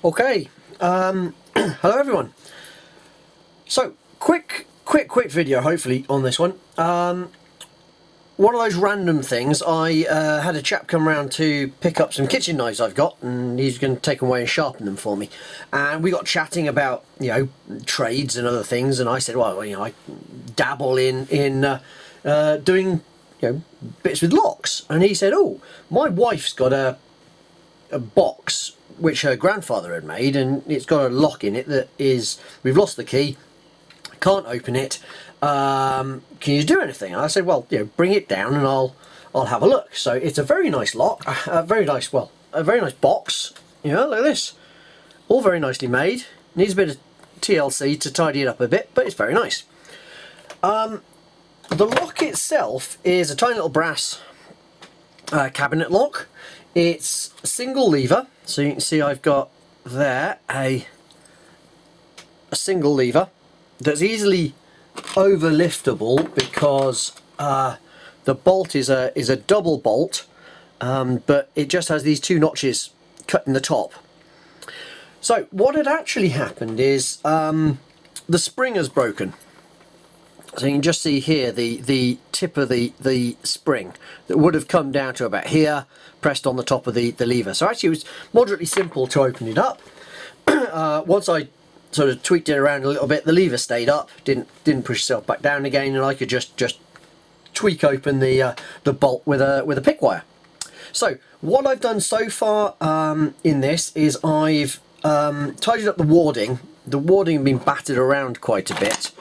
Okay, hello everyone. So, quick video hopefully on this one. One of those random things, I had a chap come around to pick up some kitchen knives I've got, and he's going to take them away and sharpen them for me. And we got chatting about, trades and other things, and I said, well, I dabble in doing, bits with locks. And he said, oh, my wife's got a box which her grandfather had made, and it's got a lock in it that is, we've lost the key, can't open it, can you do anything? And I said, well, bring it down and I'll have a look. So it's a very nice lock, a very nice box, look at this, all very nicely made, needs a bit of TLC to tidy it up a bit, but it's very nice. The lock itself is a tiny little brass cabinet lock. It's a single lever, so you can see I've got there a single lever that's easily overliftable because the bolt is a double bolt, but it just has these two notches cut in the top. So what had actually happened is the spring has broken. So you can just see here the tip of the spring that would have come down to about here, pressed on the top of the lever. So actually it was moderately simple to open it up. Once I sort of tweaked it around a little bit, the lever stayed up, didn't push itself back down again, and I could just tweak open the bolt with a pick wire. So what I've done so far in this is I've tidied up the warding. The warding had been battered around quite a bit.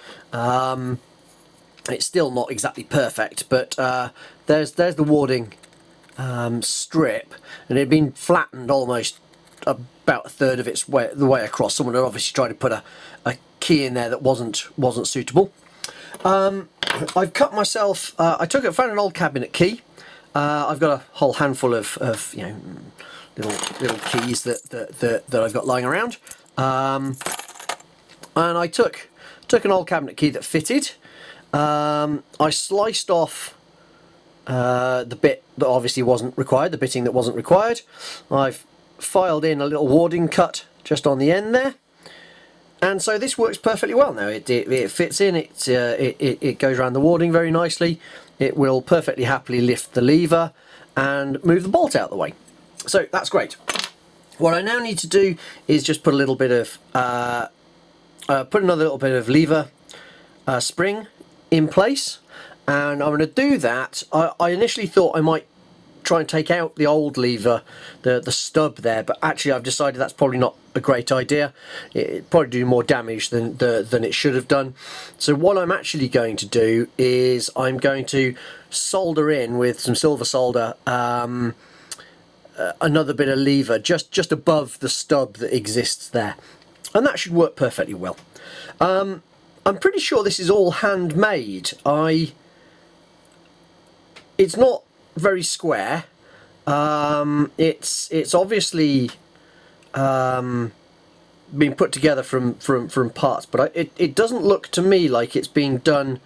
It's still not exactly perfect, but there's the warding strip, and it had been flattened almost about a third of the way across. Someone had obviously tried to put a key in there that wasn't suitable. I've cut myself. I found an old cabinet key. I've got a whole handful of little keys that I've got lying around, and I took an old cabinet key that fitted. I sliced off the bit that obviously wasn't required, the bitting that wasn't required. I've filed in a little warding cut just on the end there, and so this works perfectly well now. It fits in, it goes around the warding very nicely. It will perfectly happily lift the lever and move the bolt out of the way. So that's great. What I now need to do is just put a little bit of put another little bit of lever spring in place, and I'm going to do that. I initially thought I might try and take out the old lever, the stub there, but actually I've decided that's probably not a great idea. It'd probably do more damage than it should have done. So what I'm actually going to do is I'm going to solder in with some silver solder another bit of lever just above the stub that exists there, and that should work perfectly well. I'm pretty sure this is all handmade. It's not very square. It's obviously been put together from parts, but it doesn't look to me like it's being done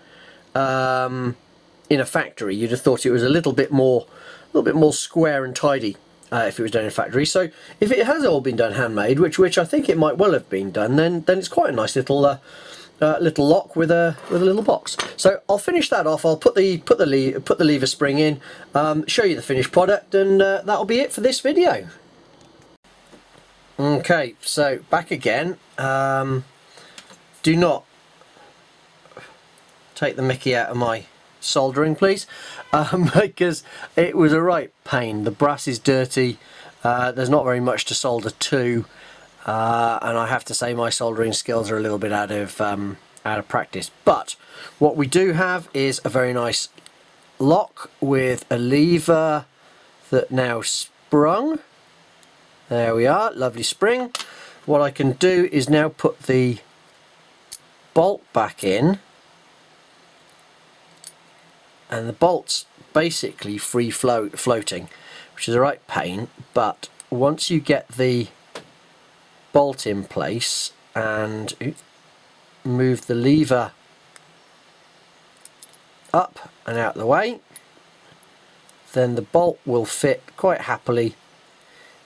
in a factory. You'd have thought it was a little bit more square and tidy if it was done in a factory. So if it has all been done handmade, which I think it might well have been done, then it's quite a nice little lock with a little box. So I'll finish that off. I'll put the lever spring in, show you the finished product, and that'll be it for this video. Okay, so back again. Do not take the mickey out of my soldering, please, because it was a right pain. The brass is dirty. There's not very much to solder to. And I have to say my soldering skills are a little bit out of practice. But what we do have is a very nice lock with a lever that now sprung. There we are, lovely spring. What I can do is now put the bolt back in, and the bolt's basically free floating, which is a right pain. But once you get the bolt in place and move the lever up and out of the way, then the bolt will fit quite happily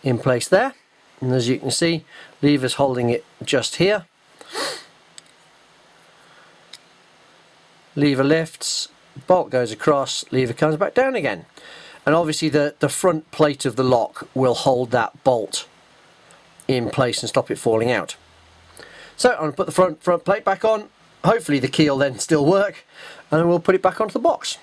in place there. And as you can see, lever's holding it just here. Lever lifts, bolt goes across, lever comes back down again. And obviously the front plate of the lock will hold that bolt in place and stop it falling out. So I'm going to put the front plate back on. Hopefully the key will then still work, and then we'll put it back onto the box.